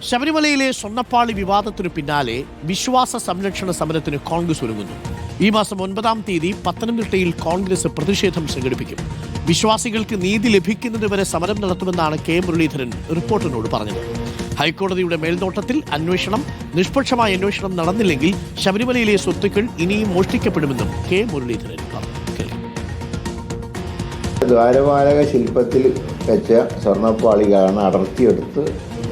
ശബരിമലയിലെ സ്വർണ്ണപ്പാളി വിവാദത്തിനു പിന്നാലെ വിശ്വാസ സംരക്ഷണ സമരത്തിന് കോൺഗ്രസ് ഒരുങ്ങുന്നു. ഈ മാസം 9-ാം തീയതി പത്തനംതിട്ടയിൽ കോൺഗ്രസ് പ്രതിഷേധം സംഘടിപ്പിക്കും. വിശ്വാസികൾക്ക് നീതി ലഭിക്കുന്നതുവരെ സമരം നടത്തുമെന്നാണ് കെ മുരളീധരൻ റിപ്പോർട്ടറിനോട് പറഞ്ഞത്. ഹൈക്കോടതിയുടെ മേൽനോട്ടത്തിൽ നിഷ്പക്ഷമായ അന്വേഷണം നടന്നില്ലെങ്കിൽ ശബരിമലയിലെ സ്വത്തുക്കൾ ഇനിയും മോഷ്ടിക്കപ്പെടുമെന്നും കെ മുരളീധരൻ പറഞ്ഞു. ദ്വാരപാലക ശില്പത്തിൽ വെച്ച സ്വർണ്ണപ്പാളികളാണ് അടർത്തിയെടുത്ത്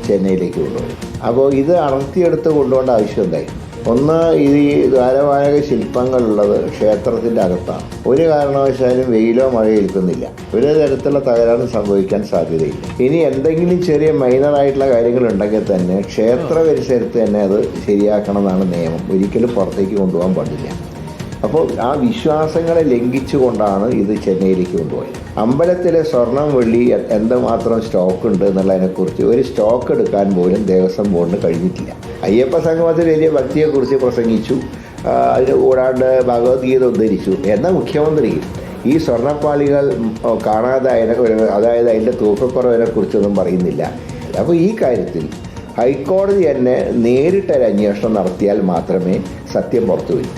ചെന്നൈയിലേക്ക് കൊണ്ടുപോയത്. അപ്പോൾ ഇത് അടർത്തിയെടുത്ത് കൊണ്ടുപോകേണ്ട ആവശ്യം എന്തായി? ഒന്ന്, ഈ ദ്വാരപാലക ശില്പങ്ങളുള്ളത് ക്ഷേത്രത്തിൻ്റെ അകത്താണ്. ഒരു കാരണവശാലും വെയിലോ മഴയോ ഏൽക്കുന്നില്ല. ഒരു തരത്തിലുള്ള തകരാറും സംഭവിക്കാൻ സാധ്യതയില്ല. ഇനി എന്തെങ്കിലും ചെറിയ മൈനറായിട്ടുള്ള കാര്യങ്ങൾ ഉണ്ടെങ്കിൽ തന്നെ ക്ഷേത്ര പരിസരത്ത് തന്നെ അത് ശരിയാക്കണം എന്നാണ് നിയമം. ഒരിക്കലും പുറത്തേക്ക് കൊണ്ടുപോകാൻ പാടില്ല. അപ്പോൾ ആ വിശ്വാസങ്ങളെ ലംഘിച്ചുകൊണ്ടാണ് ഇത് ചെന്നൈയിലേക്ക് കൊണ്ടുപോയത്. അമ്പലത്തിലെ സ്വർണം വെള്ളി എന്തുമാത്രം സ്റ്റോക്ക് ഉണ്ട് എന്നുള്ളതിനെക്കുറിച്ച് ഒരു സ്റ്റോക്ക് എടുക്കാൻ പോലും ദേവസ്വം ബോർഡിന് കഴിഞ്ഞിട്ടില്ല. അയ്യപ്പ സംഗമത്തിൽ വലിയ ഭക്തിയെക്കുറിച്ച് പ്രസംഗിച്ചു, അതിന് കൂടാണ്ട് ഭഗവത്ഗീത ഉദ്ധരിച്ചു. എന്നാൽ മുഖ്യമന്ത്രി ഈ സ്വർണ്ണപ്പാളികൾ കാണാതായതിനെ, അതായത് അതിൻ്റെ തൂക്കക്കുറവിനെ കുറിച്ചൊന്നും പറയുന്നില്ല. അപ്പോൾ ഈ കാര്യത്തിൽ ഹൈക്കോടതി തന്നെ നേരിട്ടൊരു അന്വേഷണം നടത്തിയാൽ മാത്രമേ സത്യം പുറത്തു വരൂ.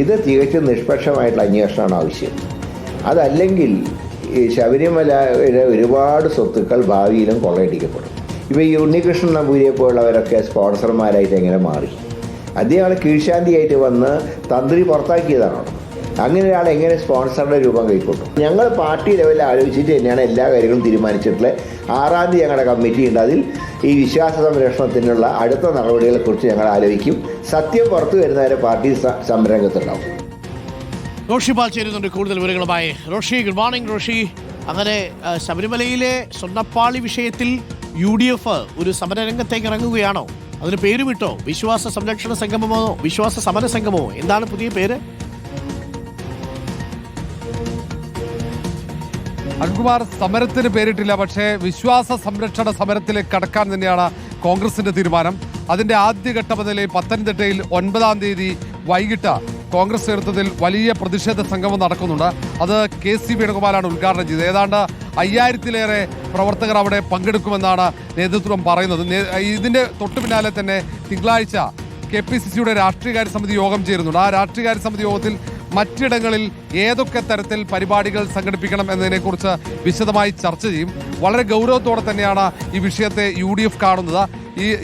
ഇത് തികച്ചും നിഷ്പക്ഷമായിട്ടുള്ള അന്വേഷണമാണ് ആവശ്യം. അതല്ലെങ്കിൽ ശബരിമലയുടെ ഒരുപാട് സ്വത്തുക്കൾ ഭാവിയിലും കൊള്ളയടിക്കപ്പെടും. ഇപ്പോൾ ഈ ഉണ്ണികൃഷ്ണൻ നമ്പൂരിയെ പോലുള്ളവരൊക്കെ സ്പോൺസർമാരായിട്ട് എങ്ങനെ മാറി? അദ്ദേഹം കീഴ്ശാന്തിയായിട്ട് വന്ന് തന്ത്രി പുറത്താക്കിയതാണോ? അങ്ങനെ ഒരാൾ എങ്ങനെ സ്പോൺസറുടെ രൂപം കൈക്കൊണ്ടു? ഞങ്ങൾ പാർട്ടി ലെവലിൽ ആലോചിച്ചിട്ട് തന്നെയാണ് എല്ലാ കാര്യങ്ങളും തീരുമാനിച്ചിട്ടുള്ളത്. 6-ാം തീയതി ഞങ്ങളുടെ കമ്മിറ്റി ഉണ്ട്. അതിൽ ഈ വിശ്വാസ സംരക്ഷണത്തിനുള്ള അടുത്ത നടപടികളെക്കുറിച്ച് ഞങ്ങൾ ആലോചിക്കും. സത്യം പുറത്തു വരുന്നവരെ പാർട്ടി സംരംഗത്തുണ്ടാവും. റോഷി പാൽ ചേരുന്നുണ്ട് കൂടുതൽ വിവരങ്ങളുമായി. Roshy, good morning. റോഷി, അങ്ങനെ ശബരിമലയിലെ സ്വർണ്ണപ്പാളി വിഷയത്തിൽ UDF ഒരു സമരരംഗത്തേക്ക് ഇറങ്ങുകയാണോ? അതിന് പേരുമിട്ടോ? വിശ്വാസ സംരക്ഷണ സംഗമമോ വിശ്വാസ സമര സംഗമമോ? എന്താണ് പുതിയ പേര്? അരുൺകുമാർ, സമരത്തിന് പേരിട്ടില്ല, പക്ഷേ വിശ്വാസ സംരക്ഷണ സമരത്തിലേക്ക് കടക്കാൻ തന്നെയാണ് കോൺഗ്രസിന്റെ തീരുമാനം. അതിന്റെ ആദ്യഘട്ട നിലയിൽ പത്തനംതിട്ടയിൽ 9-ാം തീയതി വൈകിട്ട് കോൺഗ്രസ് നേതൃത്വത്തിൽ വലിയ പ്രതിഷേധ സംഗമം നടക്കുന്നുണ്ട്. അത് KC വേണുഗോപാലാണ് ഉദ്ഘാടനം ചെയ്തത്. ഏതാണ്ട് 5000-ലേറെ പ്രവർത്തകർ അവിടെ പങ്കെടുക്കുമെന്നാണ് നേതൃത്വം പറയുന്നത്. ഇതിന്റെ തൊട്ടു പിന്നാലെ തന്നെ തിങ്കളാഴ്ച KPCCയുടെ രാഷ്ട്രീയകാര്യ സമിതി യോഗം ചേരുന്നുണ്ട്. ആ രാഷ്ട്രീയകാര്യ സമിതി യോഗത്തിൽ മറ്റിടങ്ങളിൽ ഏതൊക്കെ തരത്തിൽ പരിപാടികൾ സംഘടിപ്പിക്കണം എന്നതിനെക്കുറിച്ച് വിശദമായി ചർച്ച ചെയ്യും. വളരെ ഗൗരവത്തോടെ തന്നെയാണ് ഈ വിഷയത്തെ UDF കാണുന്നത്.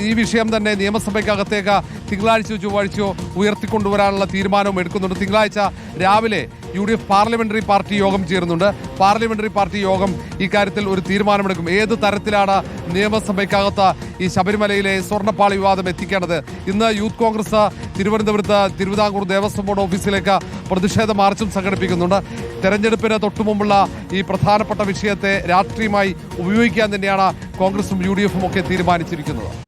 ഈ വിഷയം തന്നെ നിയമസഭയ്ക്കകത്തേക്ക് തിങ്കളാഴ്ചയോ ചൊവ്വാഴ്ചയോ ഉയർത്തിക്കൊണ്ടുവരാനുള്ള തീരുമാനവും എടുക്കുന്നുണ്ട്. തിങ്കളാഴ്ച രാവിലെ UDF പാർലമെന്ററി പാർട്ടി യോഗം ചേരുന്നുണ്ട്. പാർലമെന്ററി പാർട്ടി യോഗം ഇക്കാര്യത്തിൽ ഒരു തീരുമാനമെടുക്കും. ഏത് തരത്തിലാണ് നിയമസഭയ്ക്കകത്ത് ഈ ശബരിമലയിലെ സ്വർണ്ണപ്പാളി വിവാദം എത്തിക്കേണ്ടത്? ഇന്ന് യൂത്ത് കോൺഗ്രസ് തിരുവനന്തപുരത്ത് തിരുവിതാംകൂർ ദേവസ്വം ബോർഡ് ഓഫീസിലേക്ക് പ്രതിഷേധ മാർച്ചും സംഘടിപ്പിക്കുന്നുണ്ട്. തെരഞ്ഞെടുപ്പിന് തൊട്ടുമുമ്പുള്ള ഈ പ്രധാനപ്പെട്ട വിഷയത്തെ രാഷ്ട്രീയമായി ഉപയോഗിക്കാൻ തന്നെയാണ് കോൺഗ്രസും UDF ഒക്കെ തീരുമാനിച്ചിരിക്കുന്നത്.